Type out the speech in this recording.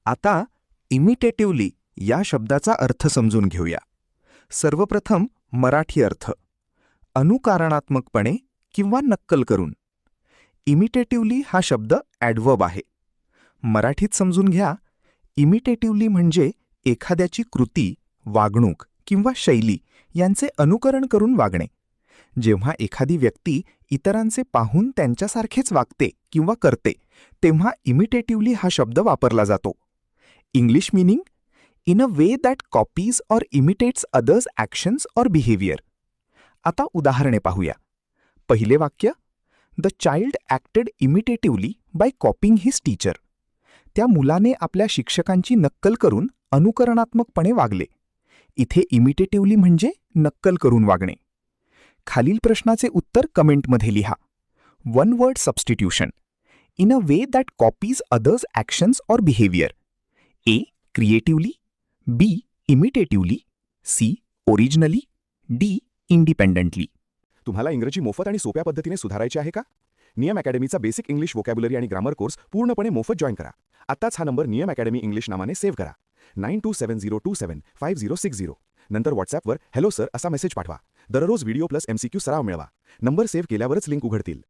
आता इमिटेटिव्हली या शब्दाचा अर्थ समजून घेऊया. सर्वप्रथम मराठी अर्थ. अनुकारणात्मकपणे किंवा नक्कल करून. इमिटेटिव्हली हा शब्द ॲडव्हर्ब आहे. मराठीत समजून घ्या. इमिटेटिव्हली म्हणजे एखाद्याची कृती, वागणूक किंवा शैली यांचे अनुकरण करून वागणे. जेव्हा एखादी व्यक्ती इतरांचे पाहून त्यांच्यासारखेच वागते किंवा करते, तेव्हा इमिटेटिव्हली हा शब्द वापरला जातो. English meaning: in a way that copies or imitates others actions or behaviour. आता उदाहरणे पाहूया. पहिले वाक्य: the child acted imitatively by copying his teacher. त्या मुलाने आपल्या शिक्षकांची नक्कल करून अनुकरणात्मकपणे वागले. इथे इमिटेटिव्हली म्हणजे नक्कल करून वागणे. खालील प्रश्नाचे उत्तर कमेंटमध्ये लिहा. One word substitution. In a way that copies others actions or behaviour. A. Creatively. B. Imitatively. C. Originally. D. Independently. तुम्हाला इंग्रजी मोफत आणि सोप्या पद्धतीने सुधारायची आहे का? नियम अकॅडमीचा बेसिक इंग्लिश व्होकॅब्युलरी आणि ग्रामर कोर्स पूर्णपणे मोफत जॉईन करा. आत्ताच हा नंबर नियम अकॅडमी इंग्लिश नावाने सेव्ह करा. 9270275060. नंतर व्हॉट्सॲपवर हॅलो सर असा मेसेज पाठवा. दररोज व्हिडिओ प्लस MCQ सराव मिळवा. नंबर सेव्ह केल्यावरच लिंक उघडतील.